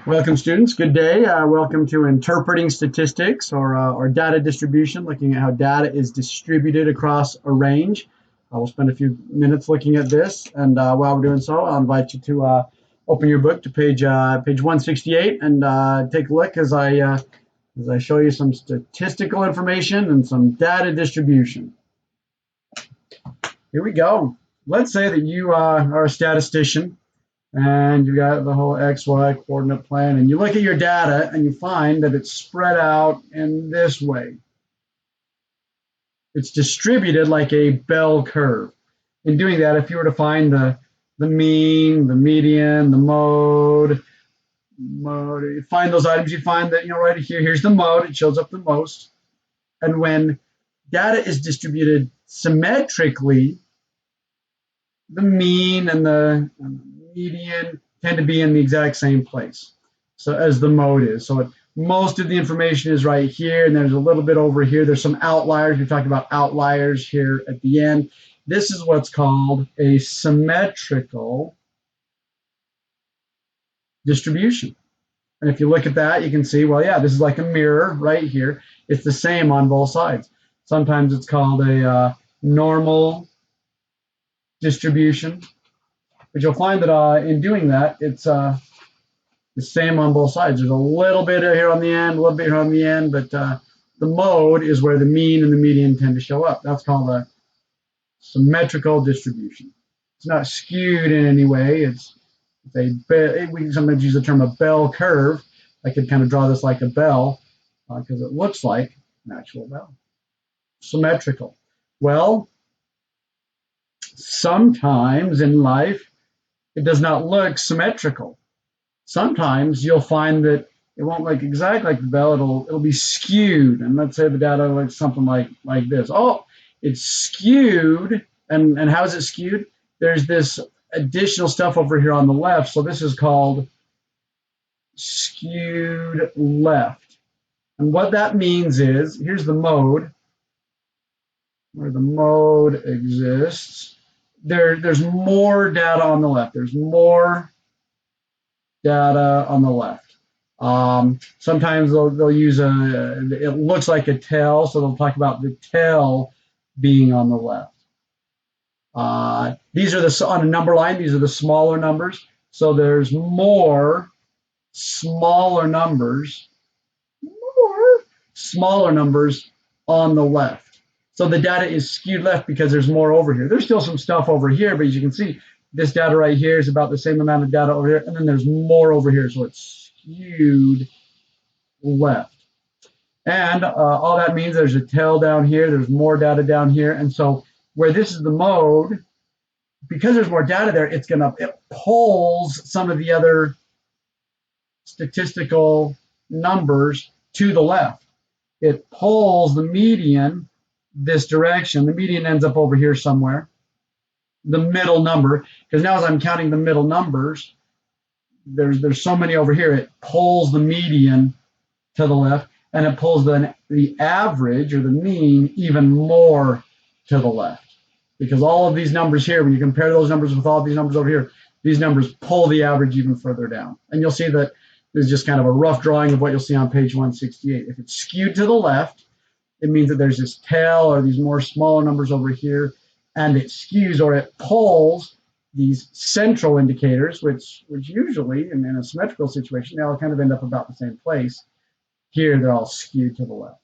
Welcome, students. Good day. Welcome to interpreting statistics or data distribution, looking at how data is distributed across a range. We'll spend a few minutes looking at this, and while we're doing so, I'll invite you to open your book to page 168 and take a look as I show you some statistical information and some data distribution. Here we go. Let's say that you are a statistician and you got the whole XY coordinate plan, and you look at your data and you find that it's spread out in this way. It's distributed like a bell curve. In doing that, if you were to find the mean, the median, the mode, you find those items, you find that, right here, here's the mode, it shows up the most. And when data is distributed symmetrically, the mean and the median tend to be in the exact same place, so as the mode is. So most of the information is right here, and there's a little bit over here. There's some outliers. We talked about outliers here at the end. This is what's called a symmetrical distribution. And if you look at that, you can see, well, yeah, this is like a mirror right here. It's the same on both sides. Sometimes it's called a normal distribution. But you'll find that in doing that, it's the same on both sides. There's a little bit here on the end, a little bit here on the end, but the mode is where the mean and the median tend to show up. That's called a symmetrical distribution. It's not skewed in any way. We sometimes use the term a bell curve. I could kind of draw this like a bell because it looks like an actual bell. Symmetrical. Well, sometimes in life, it does not look symmetrical. Sometimes you'll find that it won't look exactly like the bell. It'll be skewed. And let's say the data looks something like this. Oh, it's skewed. And how is it skewed? There's this additional stuff over here on the left. So this is called skewed left. And what that means is, here's the mode, where the mode exists. There's more data on the left. There's more data on the left. Sometimes they'll use it looks like a tail, so they'll talk about the tail being on the left. These are on a number line, these are the smaller numbers. So there's more smaller numbers on the left. So the data is skewed left because there's more over here. There's still some stuff over here, but as you can see, this data right here is about the same amount of data over here, and then there's more over here, so it's skewed left. And all that means there's a tail down here, there's more data down here, and so where this is the mode, because there's more data there, it pulls some of the other statistical numbers to the left. It pulls the median this direction. The median ends up over here somewhere. The middle number, because now as I'm counting the middle numbers, there's so many over here, it pulls the median to the left, and it pulls the average or the mean even more to the left. Because all of these numbers here, when you compare those numbers with all these numbers over here, these numbers pull the average even further down. And you'll see that this is just kind of a rough drawing of what you'll see on page 168. If it's skewed to the left, it means that there's this tail or these more smaller numbers over here, and it skews or it pulls these central indicators, which usually, in a symmetrical situation, they all kind of end up about the same place. Here, they're all skewed to the left.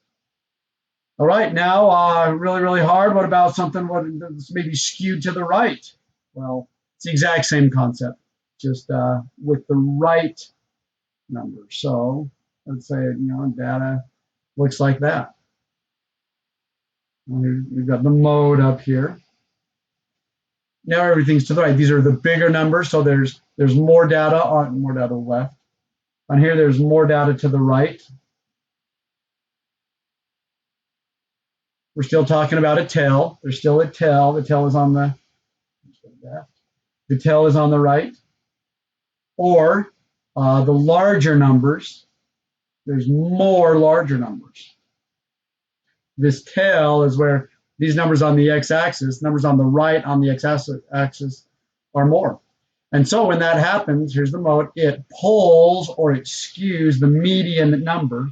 All right, now, really, really hard. What about something that's maybe skewed to the right? Well, it's the exact same concept, just with the right number. So let's say, data looks like that. We've got the mode up here. Now everything's to the right. These are the bigger numbers, so there's more data left. On here, there's more data to the right. We're still talking about a tail. There's still a tail. The tail is on the right. Or the larger numbers, there's more larger numbers. This tail is where these numbers on the x-axis, numbers on the right on the x-axis are more. And so when that happens, here's the mode, it pulls or it skews the median number,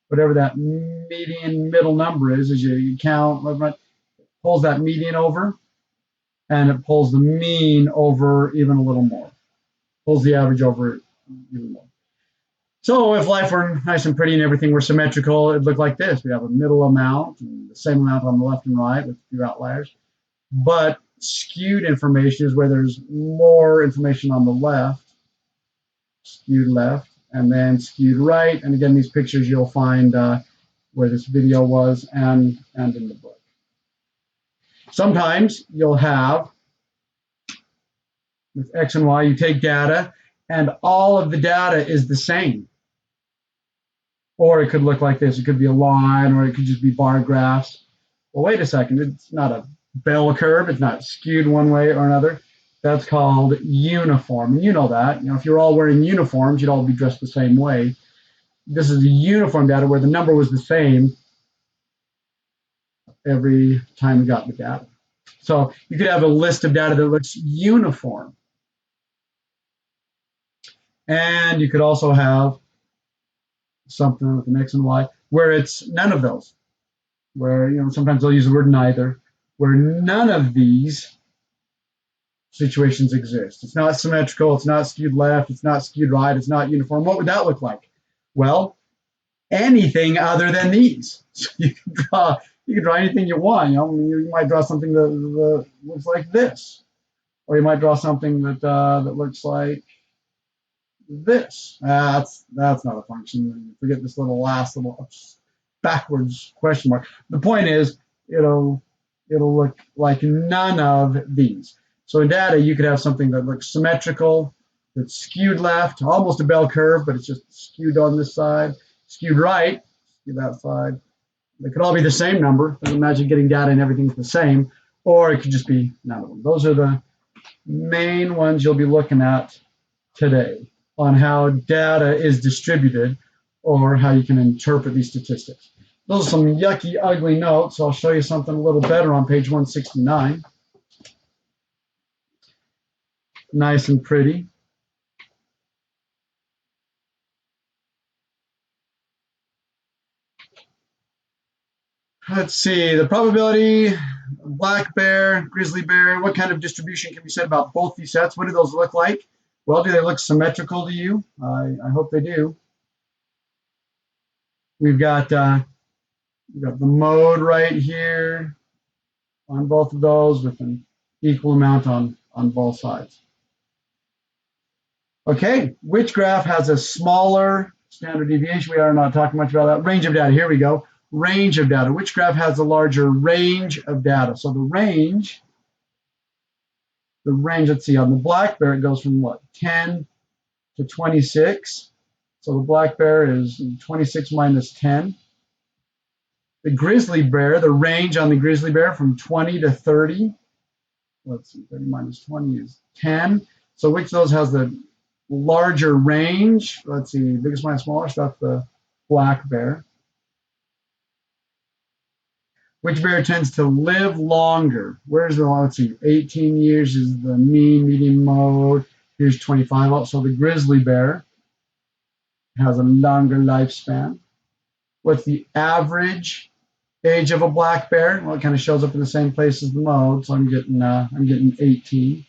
whatever that median middle number is, as you count, it pulls that median over, and it pulls the mean over even a little more, pulls the average over even more. So if life were nice and pretty and everything were symmetrical, it'd look like this. We have a middle amount and the same amount on the left and right with a few outliers. But skewed information is where there's more information on the left, skewed left, and then skewed right. And again, these pictures you'll find where this video was and in the book. Sometimes you'll have, with X and Y, you take data and all of the data is the same. Or it could look like this. It could be a line, or it could just be bar graphs. Well, wait a second. It's not a bell curve. It's not skewed one way or another. That's called uniform. And you know that. If you're all wearing uniforms, you'd all be dressed the same way. This is the uniform data where the number was the same every time we got the data. So you could have a list of data that looks uniform. And you could also have something with an X and Y where it's none of those, where sometimes they'll use the word neither, where none of these situations exist. It's not symmetrical, it's not skewed left, it's not skewed right, it's not uniform. What would that look like? Well, anything other than these. So you can draw anything you want. You might draw something that looks like this, or you might draw something that looks like this. That's not a function. Forget this last little backwards question mark. The point is, it'll look like none of these. So in data, you could have something that looks symmetrical, that's skewed left, almost a bell curve, but it's just skewed on this side, skewed right, skewed that side. They could all be the same number. Imagine getting data and everything's the same, or it could just be none of them. Those are the main ones you'll be looking at today on how data is distributed or how you can interpret these statistics. Those are some yucky, ugly notes. I'll show you something a little better on page 169. Nice and pretty. Let's see, the probability, black bear, grizzly bear, what kind of distribution can be said about both these sets? What do those look like? Well, do they look symmetrical to you? I hope they do. We've got the mode right here on both of those with an equal amount on both sides. Okay, which graph has a smaller standard deviation? We are not talking much about that. Range of data, here we go. Range of data. Which graph has a larger range of data? So the range, let's see, on the black bear, it goes from what, 10 to 26. So the black bear is 26 minus 10. The grizzly bear, the range on the grizzly bear from 20 to 30. Let's see, 30 minus 20 is 10. So which of those has the larger range? Let's see, biggest minus smallest, that's the black bear. Which bear tends to live longer? Where's the, let's see, 18 years is the mean, median, mode. Here's 25. So the grizzly bear has a longer lifespan. What's the average age of a black bear? Well, it kind of shows up in the same place as the mode, so I'm getting 18.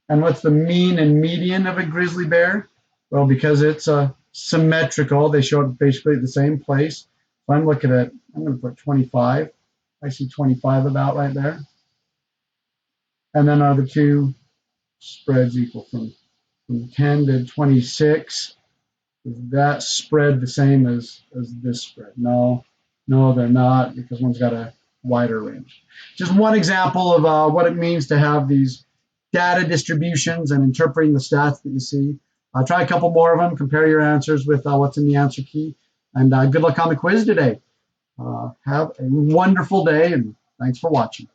And what's the mean and median of a grizzly bear? Well, because it's symmetrical, they show up basically at the same place. So I'm going to put 25. I see 25 about right there. And then are the two spreads equal from 10 to 26? Is that spread the same as this spread? No, they're not, because one's got a wider range. Just one example of what it means to have these data distributions and interpreting the stats that you see. Try a couple more of them, compare your answers with what's in the answer key, and good luck on the quiz today. Have a wonderful day, and thanks for watching.